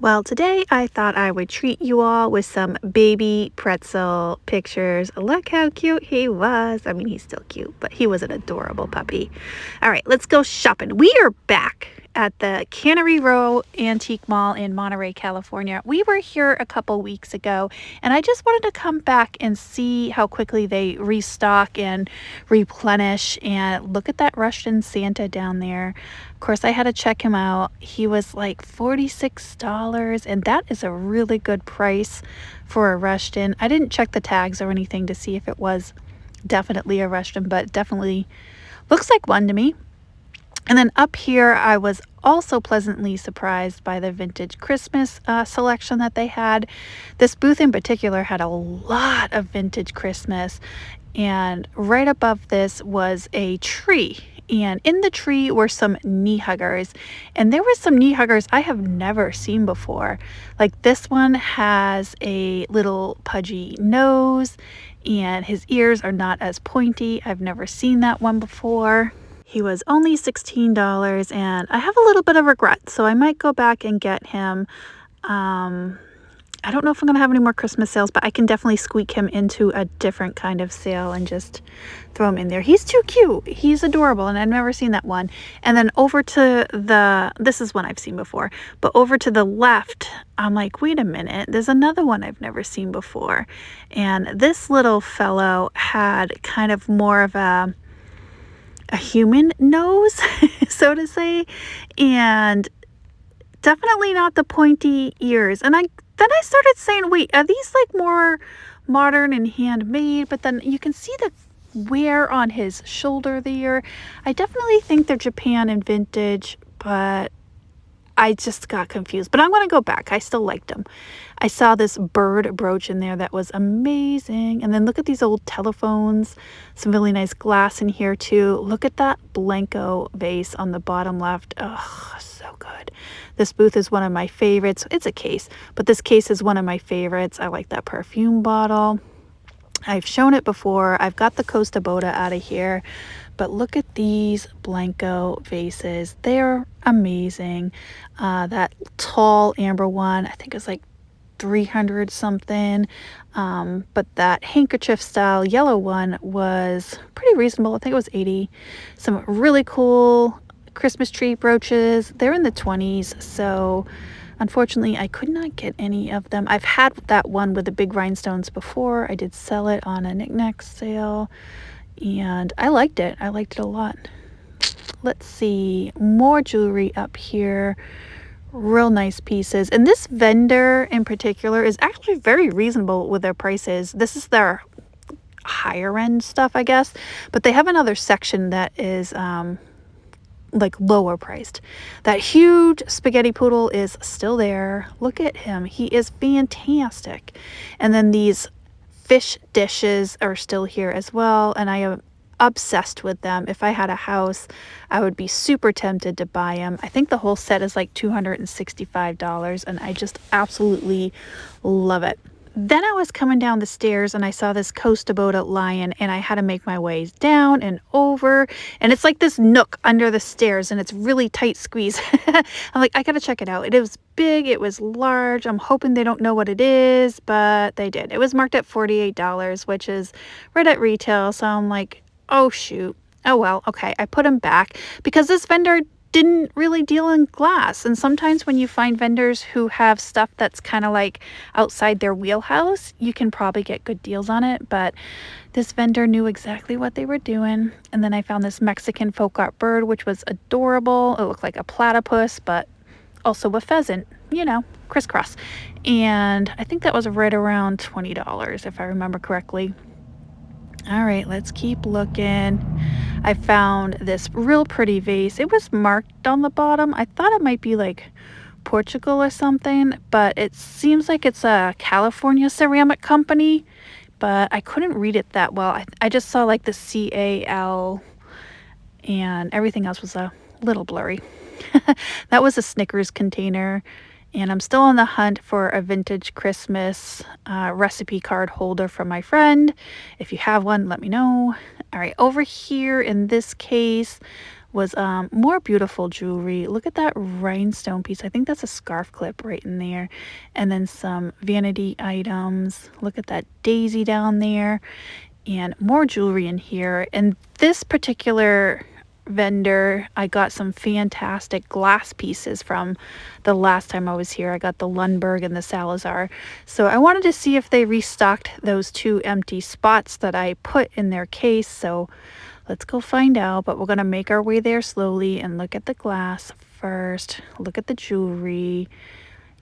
Well, today I thought I would treat you all with some baby pretzel pictures. Look how cute he was. I mean, he's still cute, but he was an adorable puppy. All right, let's go shopping. We are back at the Cannery Row Antique Mall in Monterey, California. We were here a couple weeks ago, and I just wanted to come back and see how quickly they restock and replenish. And look at that Russian Santa down there. Of course, I had to check him out. He was like $46, and that is a really good price for a Russian. I didn't check the tags or anything to see if it was definitely a Russian, but definitely looks like one to me. And then up here, I was also pleasantly surprised by the vintage Christmas selection that they had. This booth in particular had a lot of vintage Christmas, and right above this was a tree. And in the tree were some knee huggers, and there were some knee huggers I have never seen before. Like this one has a little pudgy nose, and his ears are not as pointy. I've never seen that one before. He was only $16, and I have a little bit of regret, so I might go back and get him. I don't know if I'm going to have any more Christmas sales, but I can definitely squeak him into a different kind of sale and just throw him in there. He's too cute. He's adorable, and I've never seen that one. And then over to this is one I've seen before, but over to the left, I'm like, wait a minute, there's another one I've never seen before. And this little fellow had kind of more of a human nose, so to say, and definitely not the pointy ears. And then I started saying, wait, are these like more modern and handmade? But then you can see the wear on his shoulder there. I definitely think they're Japan and vintage, but I just got confused. But I'm going to go back. I still liked them. I saw this bird brooch in there that was amazing. And then look at these old telephones. Some really nice glass in here too. Look at that Blanco vase on the bottom left. Oh, so good. This booth is one of my favorites. It's a case, but this case is one of my favorites. I like that perfume bottle. I've shown it before. I've got the Costa Boda out of here. But look at these Blanco vases. They're amazing. That tall amber one, I think is like 300 something. But that handkerchief style yellow one was pretty reasonable. I think it was 80. Some really cool Christmas tree brooches. They're in the 20s. So unfortunately, I could not get any of them. I've had that one with the big rhinestones before. I did sell it on a knick-knack sale, and I liked it. I liked it a lot. Let's see, more jewelry up here. Real nice pieces. And this vendor in particular is actually very reasonable with their prices. This is their higher end stuff, I guess. But they have another section that is like lower priced. That huge spaghetti poodle is still there. Look at him. He is fantastic. And then these fish dishes are still here as well, and I am obsessed with them. If I had a house, I would be super tempted to buy them. I think the whole set is like $265, and I just absolutely love it. Then I was coming down the stairs and I saw this Costa Boda lion, and I had to make my way down and over, and it's like this nook under the stairs, and it's really tight squeeze. I'm like, I gotta check it out. It was big, it was large. I'm hoping they don't know what it is, but they did. It was marked at $48, which is right at retail. So I'm like, oh shoot. Oh well, okay. I put them back because this vendor didn't really deal in glass. And sometimes when you find vendors who have stuff that's kind of like outside their wheelhouse, you can probably get good deals on it. But this vendor knew exactly what they were doing. And then I found this Mexican folk art bird, which was adorable. It looked like a platypus, but also a pheasant, you know, crisscross. And I think that was right around $20, if I remember correctly. All right, let's keep looking. I found this real pretty vase. It was marked on the bottom. I thought it might be like Portugal or something, but it seems like it's a California ceramic company, but I couldn't read it that well. I just saw like the CAL, and everything else was a little blurry. That was a Snickers container. And I'm still on the hunt for a vintage Christmas recipe card holder from my friend. If you have one, let me know. All right, over here in this case was more beautiful jewelry. Look at that rhinestone piece. I think that's a scarf clip right in there. And then some vanity items. Look at that daisy down there. And more jewelry in here. And this particular vendor, I got some fantastic glass pieces from the last time I was here. I got the Lundberg and the Salazar. So I wanted to see if they restocked those 2 empty spots that I put in their case. So let's go find out, but we're going to make our way there slowly and look at the glass first. Look at the jewelry.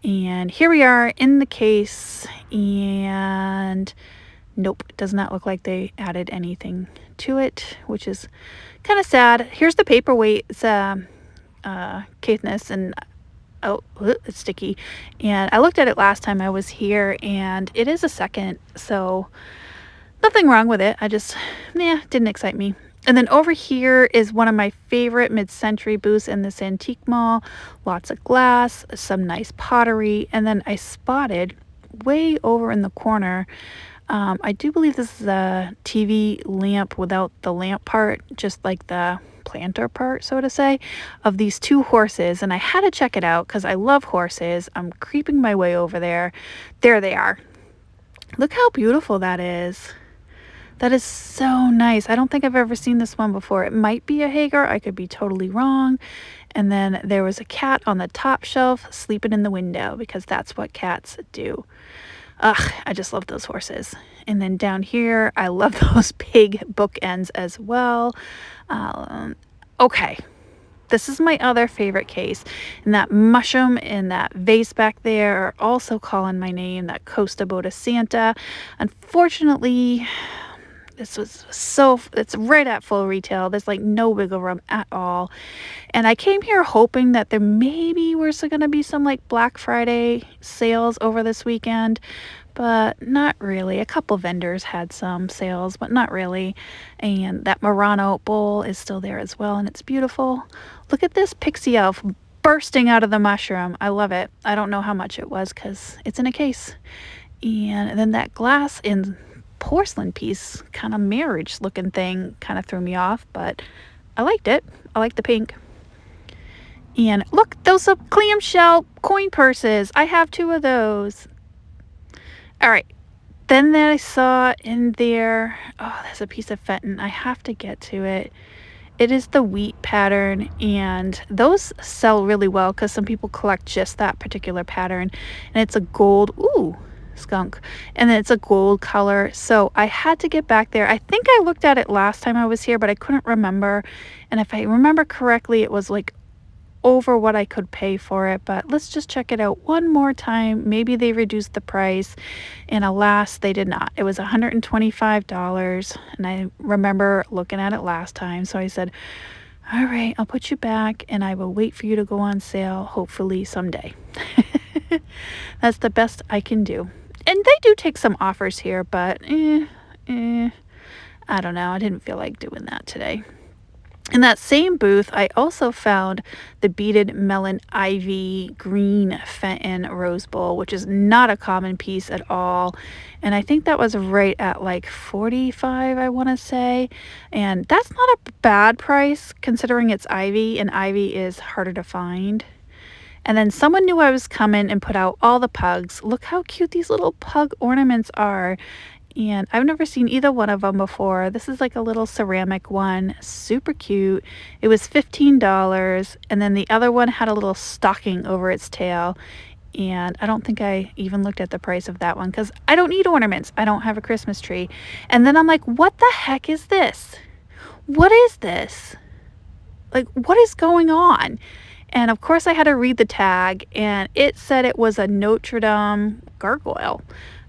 And here we are in the case, and nope, it does not look like they added anything to it, which is kind of sad. Here's the paperweight. It's Caithness, and oh, it's sticky. And I looked at it last time I was here, and it is a second, so nothing wrong with it. I just, didn't excite me. And then over here is one of my favorite mid-century booths in this antique mall. Lots of glass, some nice pottery, and then I spotted way over in the corner, I do believe this is a TV lamp without the lamp part, just like the planter part, so to say, of these 2 horses. And I had to check it out because I love horses. I'm creeping my way over there. There they are. Look how beautiful that is. That is so nice. I don't think I've ever seen this one before. It might be a Hager. I could be totally wrong. And then there was a cat on the top shelf sleeping in the window because that's what cats do. Ugh, I just love those horses. And then down here, I love those big bookends as well. Okay, this is my other favorite case. And that mushroom and that vase back there are also calling my name, that Costa Boda Santa. Unfortunately, it's right at full retail. There's like no wiggle room at all. And I came here hoping that there maybe were going to be some like Black Friday sales over this weekend, but not really. A couple vendors had some sales, but not really. And that Murano bowl is still there as well, and it's beautiful. Look at this pixie elf bursting out of the mushroom. I love it. I don't know how much it was because it's in a case. And then that glass in porcelain piece, kind of marriage looking thing, kind of threw me off, but I liked it. I like the pink. And look, those are clamshell coin purses. I have 2 of those. All right, then I saw in there, oh, there's a piece of Fenton. I have to get to it. It is the wheat pattern, and those sell really well because some people collect just that particular pattern. And it's a gold, ooh, skunk, and then it's a gold color. So I had to get back there. I think I looked at it last time I was here, but I couldn't remember. And if I remember correctly, it was like over what I could pay for it. But let's just check it out one more time. Maybe they reduced the price, and alas, they did not. It was $125, and I remember looking at it last time. So I said, all right, I'll put you back, and I will wait for you to go on sale, hopefully someday. That's the best I can do. And they do take some offers here, but I don't know. I didn't feel like doing that today. In that same booth, I also found the beaded melon ivy green Fenton rose bowl, which is not a common piece at all. And I think that was right at like $45, I want to say. And that's not a bad price considering it's ivy, and ivy is harder to find. And then someone knew I was coming and put out all the pugs. Look how cute these little pug ornaments are. And I've never seen either one of them before. This is like a little ceramic one, super cute. It was $15, and then the other one had a little stocking over its tail. And I don't think I even looked at the price of that one because I don't need ornaments. I don't have a Christmas tree. And then I'm like, what the heck is this? What is this? Like, what is going on? And of course I had to read the tag, and it said it was a Notre Dame gargoyle.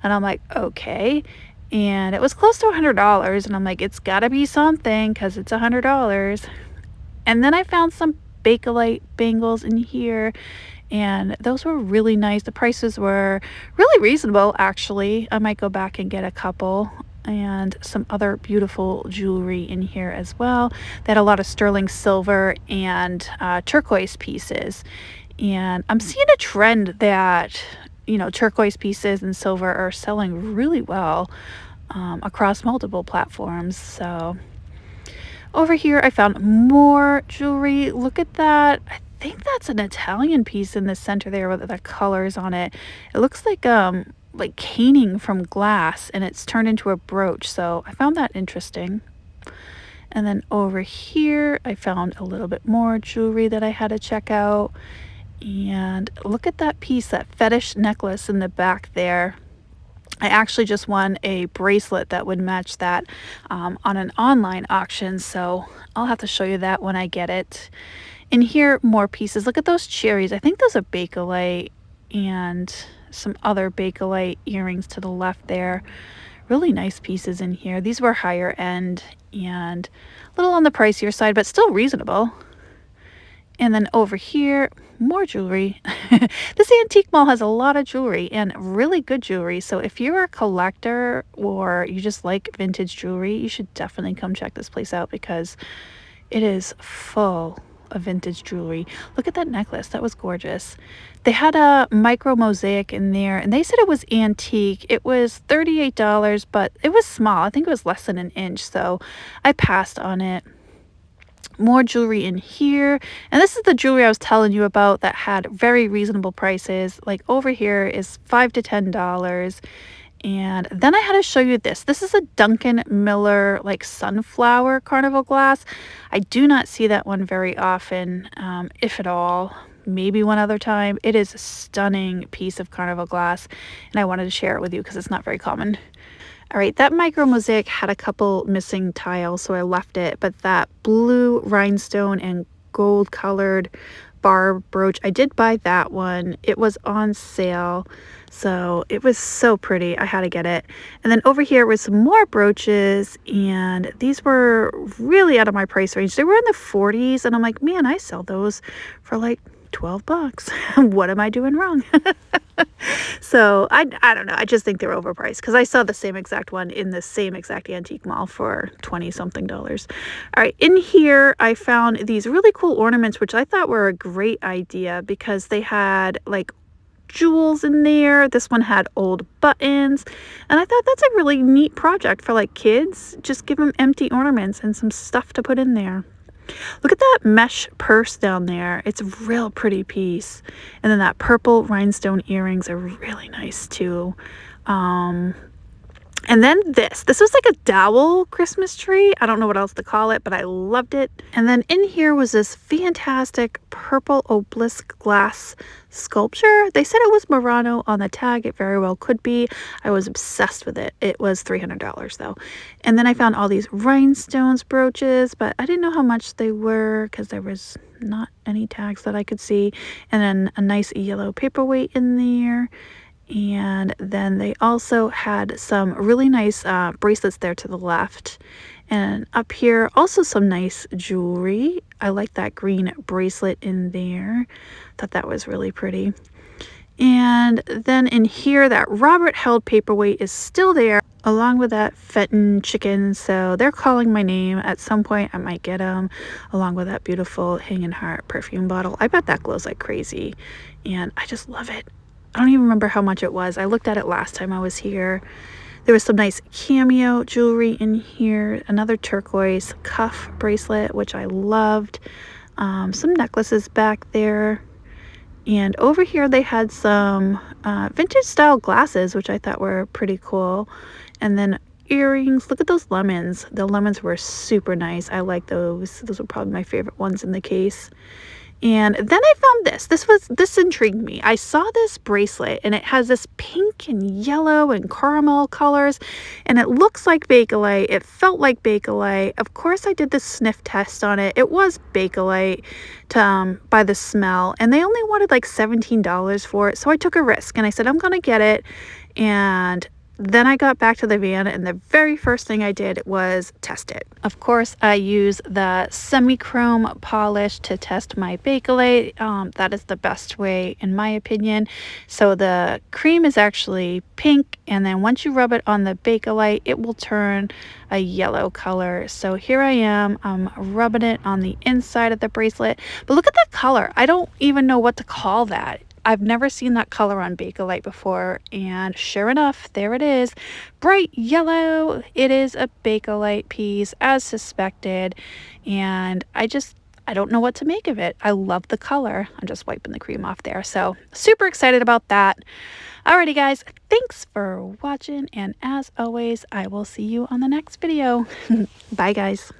And I'm like, okay. And it was close to $100, and I'm like, it's gotta be something because it's $100. And then I found some Bakelite bangles in here, and those were really nice. The prices were really reasonable, actually. I might go back and get a couple. And some other beautiful jewelry in here as well. They had a lot of sterling silver and turquoise pieces. And I'm seeing a trend that, you know, turquoise pieces and silver are selling really well across multiple platforms. So Over here, I found more jewelry. Look at that. I think that's an Italian piece in the center there with the colors on it. It looks like caning from glass, and it's turned into a brooch. So I found that interesting. And then over here, I found a little bit more jewelry that I had to check out. And look at that piece, that fetish necklace in the back there. I actually just won a bracelet that would match that on an online auction, so I'll have to show you that when I get it. In here, more pieces. Look at those cherries. I think those are Bakelite and some other Bakelite earrings to the left there. Really nice pieces in here. These were higher end and a little on the pricier side, but still reasonable. And then over here, more jewelry. This antique mall has a lot of jewelry and really good jewelry. So if you're a collector or you just like vintage jewelry, you should definitely come check this place out because it is full of vintage jewelry. Look at that necklace. That was gorgeous. They had a micro mosaic in there and they said it was antique. It was $38, but it was small. I think it was less than an inch. So I passed on it. More jewelry in here, and this is the jewelry I was telling you about that had very reasonable prices. Like over here is $5 to $10. And then I had to show you this. This is a Duncan Miller like sunflower carnival glass. I do not see that one very often, if at all. Maybe one other time. It is a stunning piece of carnival glass, and I wanted to share it with you because it's not very common. All right, that micro mosaic had a couple missing tiles, so I left it, but that blue rhinestone and gold colored bar brooch, I did buy that one. It was on sale, so it was so pretty. I had to get it. And then over here was some more brooches, and these were really out of my price range. They were in the 40s, and I'm like, man, I sell those for like 12 bucks. What am I doing wrong? So I don't know. I just think they're overpriced because I saw the same exact one in the same exact antique mall for 20 something dollars. All right, in here I found these really cool ornaments, which I thought were a great idea because they had like jewels in there. This one had old buttons, and I thought that's a really neat project for like kids. Just give them empty ornaments and some stuff to put in there. Look at that mesh purse down there. It's a real pretty piece. And then that purple rhinestone earrings are really nice too. And then this was like a dowel Christmas tree. I don't know what else to call it, but I loved it. And then in here was this fantastic purple obelisk glass sculpture. They said it was Murano on the tag. It very well could be. I was obsessed with it. It was $300 though. And then I found all these rhinestones brooches, but I didn't know how much they were because there was not any tags that I could see. And then a nice yellow paperweight in there. And then they also had some really nice bracelets there to the left. And up here, also some nice jewelry. I like that green bracelet in there. Thought that was really pretty. And then in here, that Robert held paperweight is still there, along with that Fenton chicken. So they're calling my name. At some point, I might get them, along with that beautiful Hanging Heart perfume bottle. I bet that glows like crazy. And I just love it. I don't even remember how much it was. I looked at it last time I was here. There was some nice cameo jewelry in here. Another turquoise cuff bracelet, which I loved. Some necklaces back there. And over here they had some vintage style glasses, which I thought were pretty cool. And then earrings. Look at those lemons. The lemons were super nice. I like those. Those were probably my favorite ones in the case. And then I found this intrigued me. I saw this bracelet and it has this pink and yellow and caramel colors, and it looks like Bakelite. It felt like Bakelite. Of course, I did the sniff test on it. It was Bakelite by the smell, and they only wanted like $17 for it. So I took a risk and I said, I'm gonna get it. And then I got back to the van, and the very first thing I did was test it. Of course, I use the semi-chrome polish to test my Bakelite. That is the best way, in my opinion. So the cream is actually pink, and then once you rub it on the Bakelite, it will turn a yellow color. So here I am, I'm rubbing it on the inside of the bracelet. But look at that color. I don't even know what to call that. I've never seen that color on Bakelite before, and sure enough, there it is. Bright yellow. It is a Bakelite piece, as suspected, and I don't know what to make of it. I love the color. I'm just wiping the cream off there, so super excited about that. Alrighty guys, thanks for watching, and as always, I will see you on the next video. Bye guys.